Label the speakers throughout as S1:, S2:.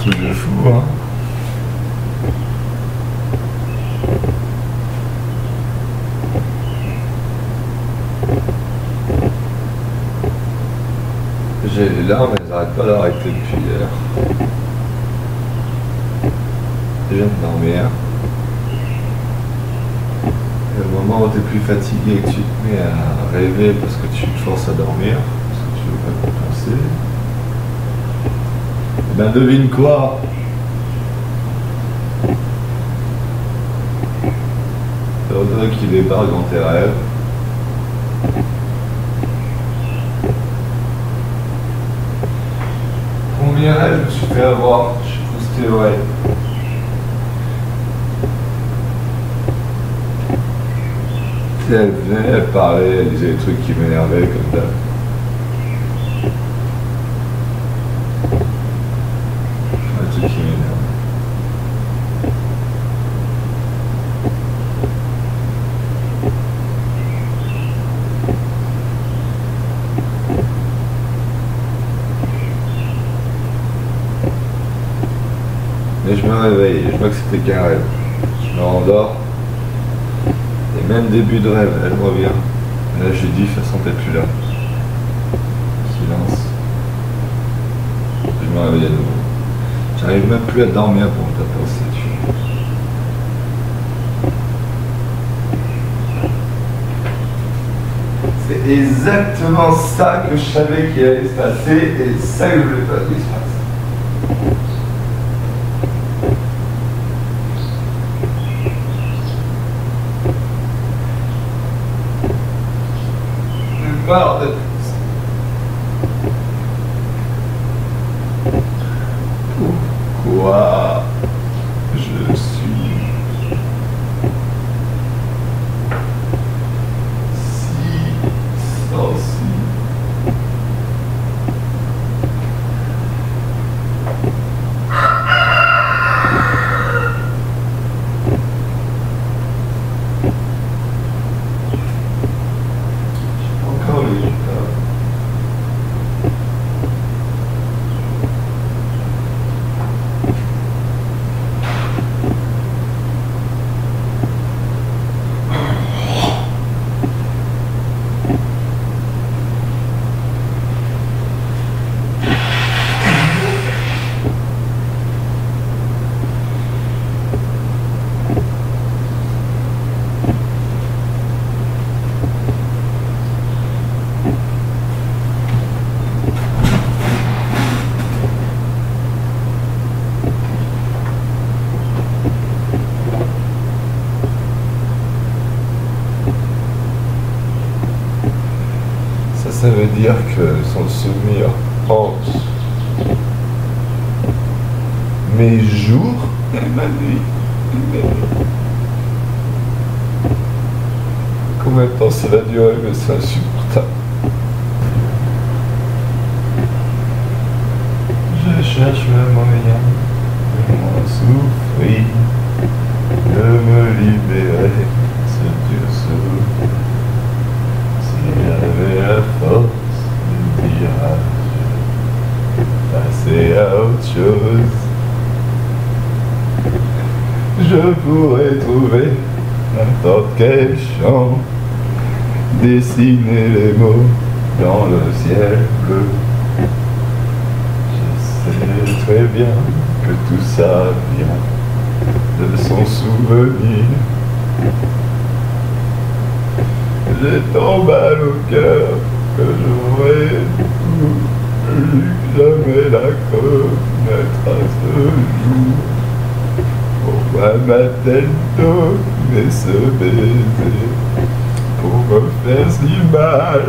S1: truc de fou, hein. J'ai les larmes, elles n'arrêtent pas d'arrêter depuis hier. Je viens de dormir. Et au moment où tu es plus fatigué et que tu te mets à rêver parce que tu te forces à dormir, parce que tu veux pas compenser, et ben devine quoi? C'est Audrey qui débarque dans tes rêves. Combien je me suis fait avoir? Je suis posté vrai. Elle venait, elle parlait, elle disait des trucs qui m'énervaient comme ça. Un truc qui m'énerve. Mais je me réveille, je vois que c'était qu'un rêve. Je me rendors. Et même début de rêve, elle revient. Et là, j'ai dit, de toute façon, t'es plus là. Silence. Je me réveille à nouveau. J'arrive même plus à dormir pour me taper au statut. C'est exactement ça que je savais qu'il allait se passer et ça que je voulais pas qu'il se passe. Alors, pourquoi je suis si sensible? Ça veut dire que son souvenir hante mes jours et ma nuit. Combien de temps ça va durer, mais c'est insupportable. Je cherche le moyen de moins souffrir, de me libérer, ce Dieu seul. J'avais la force de dire adieu, passer à autre chose. Je pourrais trouver n'importe quel champ, dessiner les mots dans le ciel bleu. Je sais très bien que tout ça vient de son souvenir. J'ai tant mal au cœur que j'aurais voulu jamais la connaître à ce jour. Pourquoi m'a-t-elle donné ce baiser pour me faire si mal?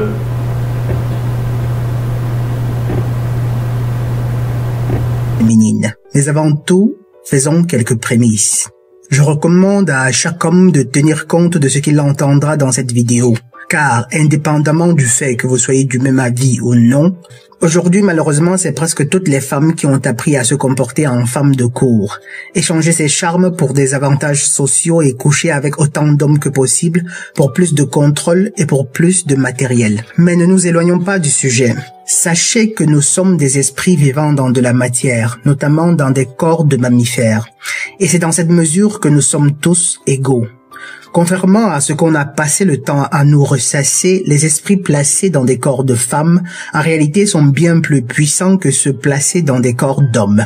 S2: Féminine. Mais avant tout, faisons quelques prémices. Je recommande à chaque homme de tenir compte de ce qu'il entendra dans cette vidéo, Car, indépendamment du fait que vous soyez du même avis ou non, aujourd'hui, malheureusement, c'est presque toutes les femmes qui ont appris à se comporter en femmes de cour, échanger ses charmes pour des avantages sociaux et coucher avec autant d'hommes que possible pour plus de contrôle et pour plus de matériel. Mais ne nous éloignons pas du sujet. Sachez que nous sommes des esprits vivant dans de la matière, notamment dans des corps de mammifères. Et c'est dans cette mesure que nous sommes tous égaux. Contrairement à ce qu'on a passé le temps à nous ressasser, les esprits placés dans des corps de femmes, en réalité, sont bien plus puissants que ceux placés dans des corps d'hommes.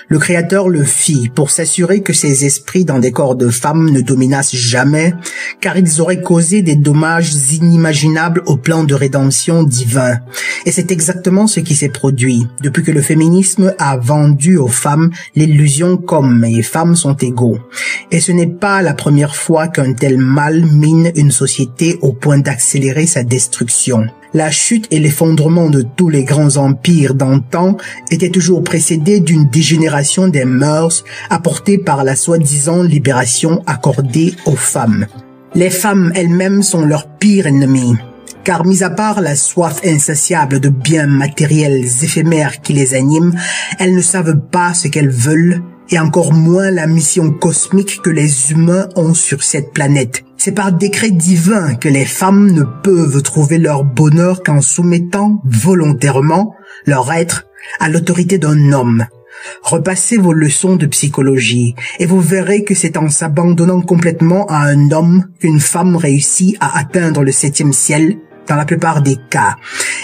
S2: Le Créateur le fit pour s'assurer que ces esprits dans des corps de femmes ne dominassent jamais, car ils auraient causé des dommages inimaginables au plan de rédemption divin. Et c'est exactement ce qui s'est produit, depuis que le féminisme a vendu aux femmes l'illusion qu'hommes et femmes sont égaux. Et ce n'est pas la première fois qu'un tel mal mine une société au point d'accélérer sa destruction. La chute et l'effondrement de tous les grands empires d'antan étaient toujours précédés d'une dégénération des mœurs apportée par la soi-disant libération accordée aux femmes. Les femmes elles-mêmes sont leur pire ennemi. Car mis à part la soif insatiable de biens matériels éphémères qui les animent, elles ne savent pas ce qu'elles veulent, et encore moins la mission cosmique que les humains ont sur cette planète. C'est par décret divin que les femmes ne peuvent trouver leur bonheur qu'en soumettant volontairement leur être à l'autorité d'un homme. Repassez vos leçons de psychologie et vous verrez que c'est en s'abandonnant complètement à un homme qu'une femme réussit à atteindre le 7e ciel dans la plupart des cas,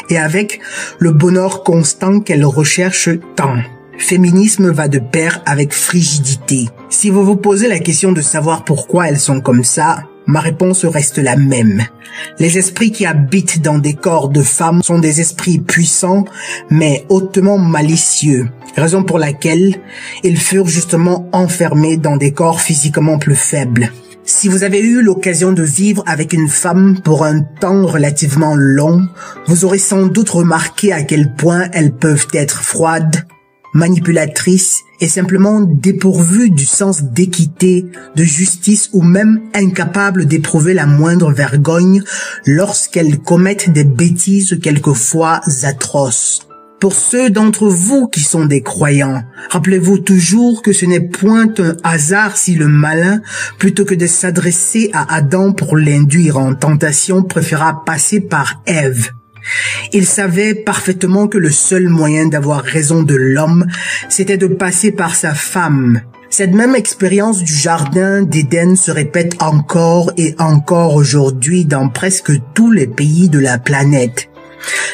S2: et avec le bonheur constant qu'elle recherche tant. Féminisme va de pair avec frigidité. Si vous vous posez la question de savoir pourquoi elles sont comme ça, ma réponse reste la même. Les esprits qui habitent dans des corps de femmes sont des esprits puissants, mais hautement malicieux, raison pour laquelle ils furent justement enfermés dans des corps physiquement plus faibles. Si vous avez eu l'occasion de vivre avec une femme pour un temps relativement long, vous aurez sans doute remarqué à quel point elles peuvent être froides, manipulatrices et simplement dépourvues du sens d'équité, de justice ou même incapables d'éprouver la moindre vergogne lorsqu'elles commettent des bêtises quelquefois atroces. Pour ceux d'entre vous qui sont des croyants, rappelez-vous toujours que ce n'est point un hasard si le malin, plutôt que de s'adresser à Adam pour l'induire en tentation, préféra passer par Ève. Il savait parfaitement que le seul moyen d'avoir raison de l'homme, c'était de passer par sa femme. Cette même expérience du jardin d'Éden se répète encore et encore aujourd'hui dans presque tous les pays de la planète.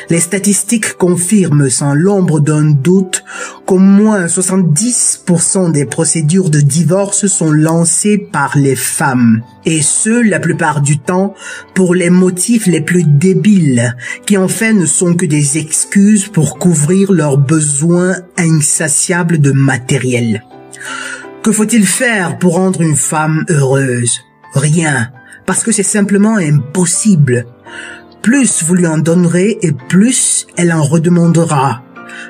S2: Les statistiques confirment sans l'ombre d'un doute qu'au moins 70% des procédures de divorce sont lancées par les femmes. Et ce, la plupart du temps, pour les motifs les plus débiles, qui en fait ne sont que des excuses pour couvrir leurs besoins insatiables de matériel. Que faut-il faire pour rendre une femme heureuse? Rien, parce que c'est simplement impossible. Plus vous lui en donnerez et plus elle en redemandera.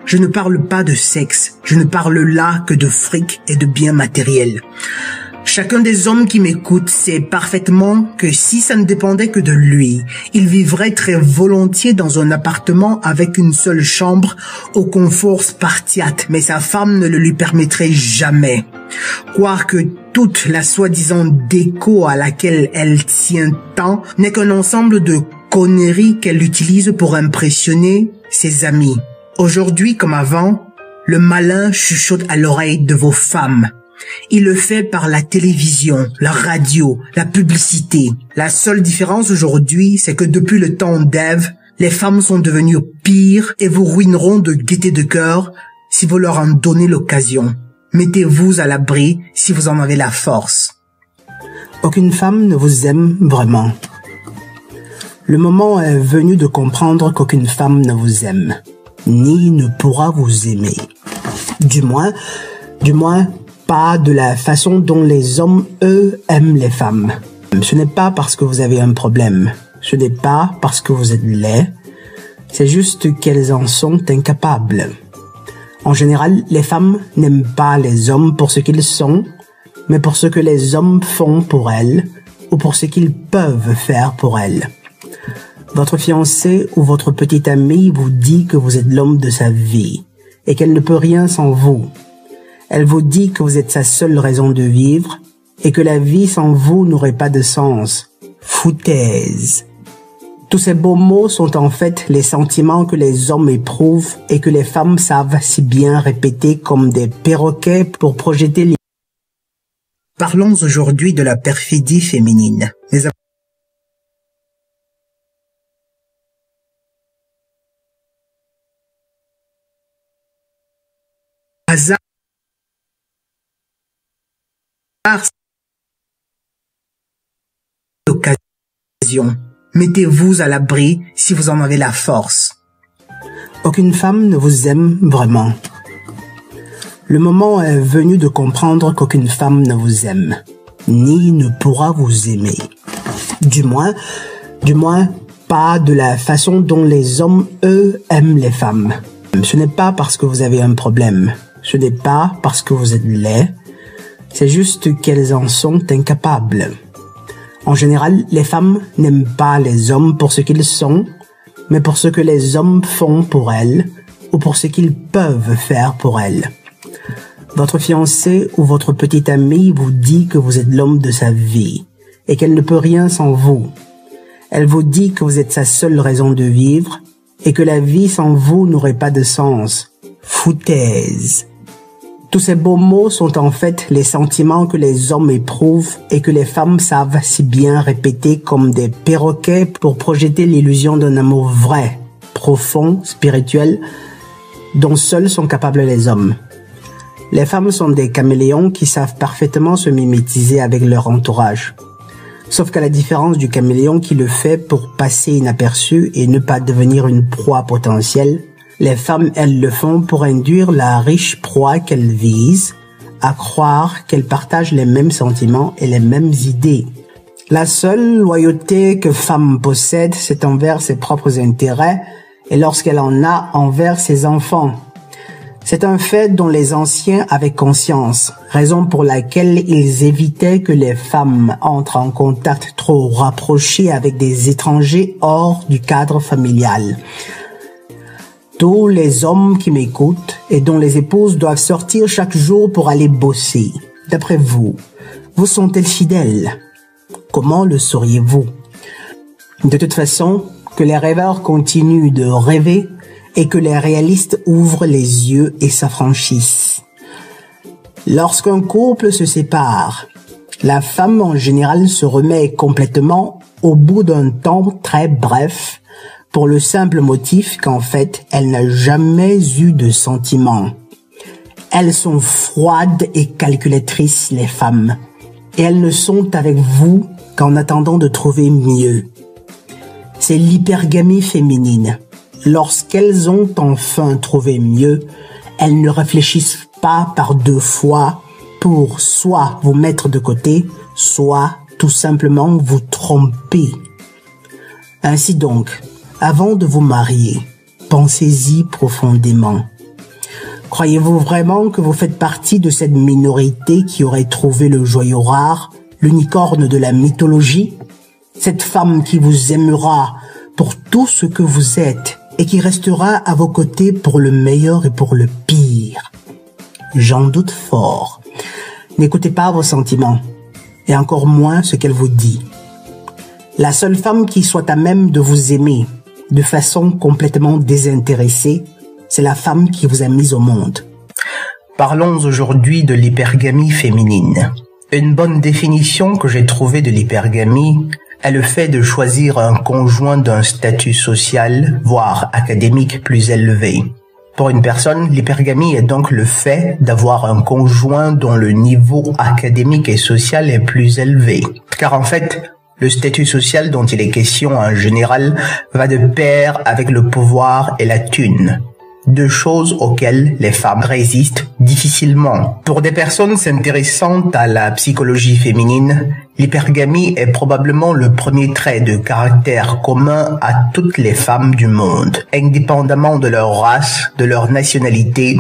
S2: Je ne parle pas de sexe, je ne parle là que de fric et de biens matériels. Chacun des hommes qui m'écoutent sait parfaitement que si ça ne dépendait que de lui, il vivrait très volontiers dans un appartement avec une seule chambre au confort spartiate, mais sa femme ne le lui permettrait jamais. Croire que toute la soi-disant déco à laquelle elle tient tant n'est qu'un ensemble de conneries qu'elle utilise pour impressionner ses amis. Aujourd'hui comme avant, le malin chuchote à l'oreille de vos femmes. Il le fait par la télévision, la radio, la publicité. La seule différence aujourd'hui, c'est que depuis le temps d'Ève, les femmes sont devenues pires et vous ruineront de gaieté de cœur si vous leur en donnez l'occasion. Mettez-vous à l'abri si vous en avez la force. Aucune femme ne vous aime vraiment. Le moment est venu de comprendre qu'aucune femme ne vous aime, ni ne pourra vous aimer. Du moins, pas de la façon dont les hommes, eux, aiment les femmes. Ce n'est pas parce que vous avez un problème, ce n'est pas parce que vous êtes laid, c'est juste qu'elles en sont incapables. En général, les femmes n'aiment pas les hommes pour ce qu'ils sont, mais pour ce que les hommes font pour elles, ou pour ce qu'ils peuvent faire pour elles. Votre fiancée ou votre petite amie vous dit que vous êtes l'homme de sa vie et qu'elle ne peut rien sans vous. Elle vous dit que vous êtes sa seule raison de vivre et que la vie sans vous n'aurait pas de sens. Foutaise. Tous ces beaux mots sont en fait les sentiments que les hommes éprouvent et que les femmes savent si bien répéter comme des perroquets pour projeter les... Parlons aujourd'hui de la perfidie féminine. Hasard. Occasion. Mettez-vous à l'abri si vous en avez la force. Aucune femme ne vous aime vraiment. Le moment est venu de comprendre qu'aucune femme ne vous aime, ni ne pourra vous aimer. Du moins, pas de la façon dont les hommes, eux, aiment les femmes. Ce n'est pas parce que vous avez un problème. Ce n'est pas parce que vous êtes laid. C'est juste qu'elles en sont incapables. En général, les femmes n'aiment pas les hommes pour ce qu'ils sont, mais pour ce que les hommes font pour elles, ou pour ce qu'ils peuvent faire pour elles. Votre fiancée ou votre petite amie vous dit que vous êtes l'homme de sa vie, et qu'elle ne peut rien sans vous. Elle vous dit que vous êtes sa seule raison de vivre, et que la vie sans vous n'aurait pas de sens. Foutaise. Tous ces beaux mots sont en fait les sentiments que les hommes éprouvent et que les femmes savent si bien répéter comme des perroquets pour projeter l'illusion d'un amour vrai, profond, spirituel, dont seuls sont capables les hommes. Les femmes sont des caméléons qui savent parfaitement se mimétiser avec leur entourage. Sauf qu'à la différence du caméléon qui le fait pour passer inaperçu et ne pas devenir une proie potentielle, les femmes, elles, le font pour induire la riche proie qu'elles visent à croire qu'elles partagent les mêmes sentiments et les mêmes idées. La seule loyauté que femme possède, c'est envers ses propres intérêts et lorsqu'elle en a envers ses enfants. C'est un fait dont les anciens avaient conscience, raison pour laquelle ils évitaient que les femmes entrent en contact trop rapproché avec des étrangers hors du cadre familial. Tous les hommes qui m'écoutent et dont les épouses doivent sortir chaque jour pour aller bosser, d'après vous sont-elles fidèles? Comment le sauriez-vous? De toute façon, que les rêveurs continuent de rêver et que les réalistes ouvrent les yeux et s'affranchissent. Lorsqu'un couple se sépare, la femme en général se remet complètement au bout d'un temps très bref, pour le simple motif qu'en fait, elle n'a jamais eu de sentiments. Elles sont froides et calculatrices, les femmes, et elles ne sont avec vous qu'en attendant de trouver mieux. C'est l'hypergamie féminine. Lorsqu'elles ont enfin trouvé mieux, elles ne réfléchissent pas par deux fois pour soit vous mettre de côté, soit tout simplement vous tromper. Ainsi donc, avant de vous marier, pensez-y profondément. Croyez-vous vraiment que vous faites partie de cette minorité qui aurait trouvé le joyau rare, l'unicorne de la mythologie? Cette femme qui vous aimera pour tout ce que vous êtes et qui restera à vos côtés pour le meilleur et pour le pire. J'en doute fort. N'écoutez pas vos sentiments, et encore moins ce qu'elle vous dit. La seule femme qui soit à même de vous aimer, de façon complètement désintéressée, c'est la femme qui vous a mis au monde. Parlons aujourd'hui de l'hypergamie féminine. Une bonne définition que j'ai trouvée de l'hypergamie est le fait de choisir un conjoint d'un statut social, voire académique plus élevé. Pour une personne, l'hypergamie est donc le fait d'avoir un conjoint dont le niveau académique et social est plus élevé. Car en fait, le statut social dont il est question en général va de pair avec le pouvoir et la thune. Deux choses auxquelles les femmes résistent difficilement. Pour des personnes s'intéressant à la psychologie féminine, L'hypergamie est probablement le premier trait de caractère commun à toutes les femmes du monde, indépendamment de leur race, de leur nationalité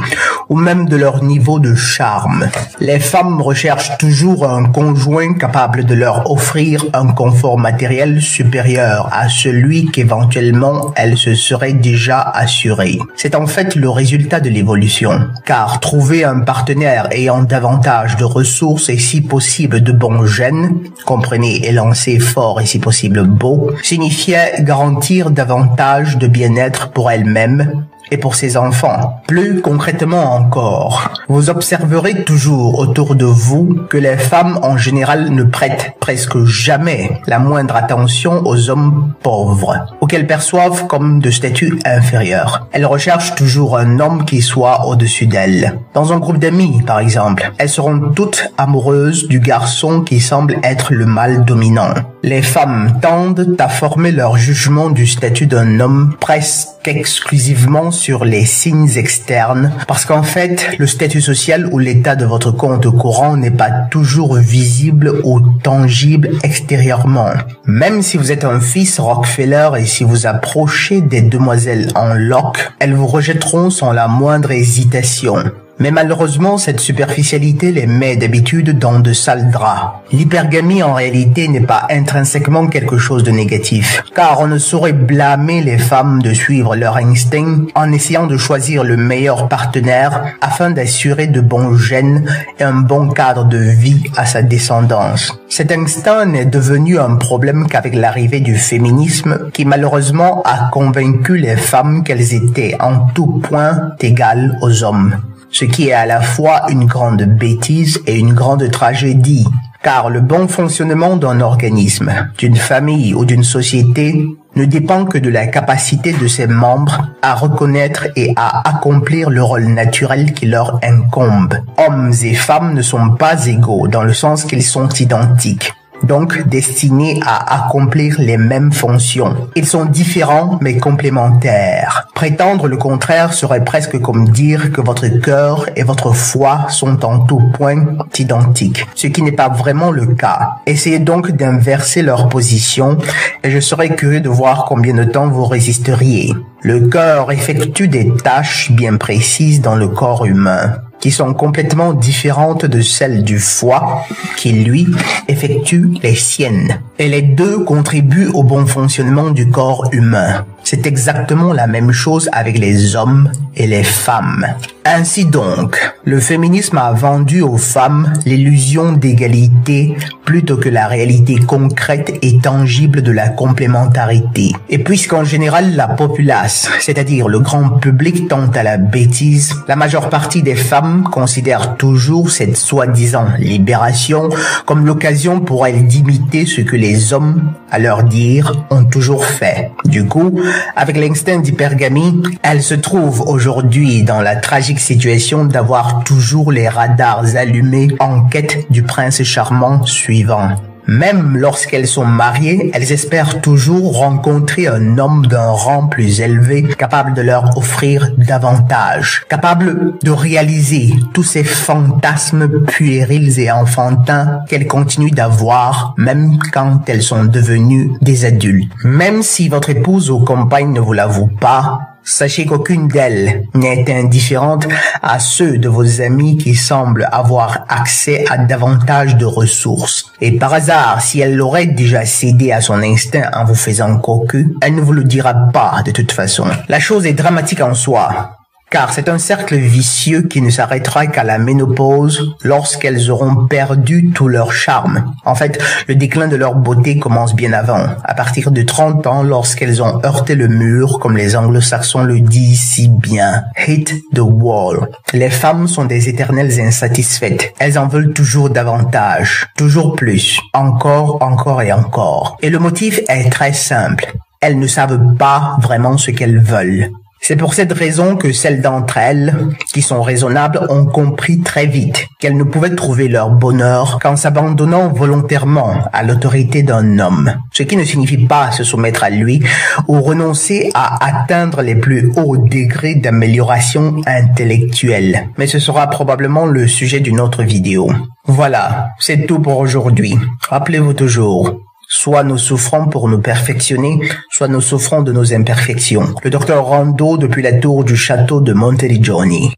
S2: ou même de leur niveau de charme. Les femmes recherchent toujours un conjoint capable de leur offrir un confort matériel supérieur à celui qu'éventuellement elles se seraient déjà assuré. C'est en fait le résultat de l'évolution, car trouver un partenaire ayant davantage de ressources et si possible de bons gènes, comprenez élancé fort et si possible beau, signifiait garantir davantage de bien-être pour elle-même et pour ses enfants. Plus concrètement encore, vous observerez toujours autour de vous que les femmes en général ne prêtent presque jamais la moindre attention aux hommes pauvres, ou qu'elles perçoivent comme de statut inférieur. Elles recherchent toujours un homme qui soit au-dessus d'elles. Dans un groupe d'amis, par exemple, elles seront toutes amoureuses du garçon qui semble être le mâle dominant. Les femmes tendent à former leur jugement du statut d'un homme presque exclusivement sur les signes externes, parce qu'en fait, le statut social ou l'état de votre compte courant n'est pas toujours visible ou tangible extérieurement. Même si vous êtes un fils Rockefeller et si vous approchez des demoiselles en loques, elles vous rejetteront sans la moindre hésitation. Mais malheureusement, cette superficialité les met d'habitude dans de sales draps. L'hypergamie, en réalité, n'est pas intrinsèquement quelque chose de négatif, car on ne saurait blâmer les femmes de suivre leur instinct en essayant de choisir le meilleur partenaire afin d'assurer de bons gènes et un bon cadre de vie à sa descendance. Cet instinct n'est devenu un problème qu'avec l'arrivée du féminisme, qui malheureusement a convaincu les femmes qu'elles étaient en tout point égales aux hommes. Ce qui est à la fois une grande bêtise et une grande tragédie, car le bon fonctionnement d'un organisme, d'une famille ou d'une société ne dépend que de la capacité de ses membres à reconnaître et à accomplir le rôle naturel qui leur incombe. Hommes et femmes ne sont pas égaux dans le sens qu'ils sont identiques, donc destinés à accomplir les mêmes fonctions. Ils sont différents mais complémentaires. Prétendre le contraire serait presque comme dire que votre cœur et votre foi sont en tout point identiques, ce qui n'est pas vraiment le cas. Essayez donc d'inverser leur position et je serais curieux de voir combien de temps vous résisteriez. Le cœur effectue des tâches bien précises dans le corps humain, qui sont complètement différentes de celles du foie, qui, lui, effectue les siennes. Et les deux contribuent au bon fonctionnement du corps humain. C'est exactement la même chose avec les hommes et les femmes. Ainsi donc, le féminisme a vendu aux femmes l'illusion d'égalité plutôt que la réalité concrète et tangible de la complémentarité. Et puisqu'en général la populace, c'est-à-dire le grand public, tend à la bêtise, la majeure partie des femmes considèrent toujours cette soi-disant libération comme l'occasion pour elles d'imiter ce que les hommes, à leur dire, ont toujours fait. Du coup, avec l'instinct d'hypergamie, elles se trouvent aujourd'hui dans la tragique situation d'avoir toujours les radars allumés en quête du prince charmant suivant. Même lorsqu'elles sont mariées, elles espèrent toujours rencontrer un homme d'un rang plus élevé, capable de leur offrir davantage, capable de réaliser tous ces fantasmes puérils et enfantins qu'elles continuent d'avoir, même quand elles sont devenues des adultes. Même si votre épouse ou compagne ne vous l'avoue pas, sachez qu'aucune d'elles n'est indifférente à ceux de vos amis qui semblent avoir accès à davantage de ressources. Et par hasard, si elle l'aurait déjà cédé à son instinct en vous faisant cocu, elle ne vous le dira pas de toute façon. La chose est dramatique en soi, car c'est un cercle vicieux qui ne s'arrêtera qu'à la ménopause lorsqu'elles auront perdu tout leur charme. En fait, le déclin de leur beauté commence bien avant, à partir de 30 ans lorsqu'elles ont heurté le mur, comme les anglo-saxons le disent si bien. Hit the wall. Les femmes sont des éternelles insatisfaites. Elles en veulent toujours davantage, toujours plus, encore et encore. Et le motif est très simple. Elles ne savent pas vraiment ce qu'elles veulent. C'est pour cette raison que celles d'entre elles, qui sont raisonnables, ont compris très vite qu'elles ne pouvaient trouver leur bonheur qu'en s'abandonnant volontairement à l'autorité d'un homme. Ce qui ne signifie pas se soumettre à lui ou renoncer à atteindre les plus hauts degrés d'amélioration intellectuelle. Mais ce sera probablement le sujet d'une autre vidéo. Voilà, c'est tout pour aujourd'hui. Rappelez-vous toujours, soit nous souffrons pour nous perfectionner, soit nous souffrons de nos imperfections. Le Dr Rondeau depuis la tour du château de Monteriggioni.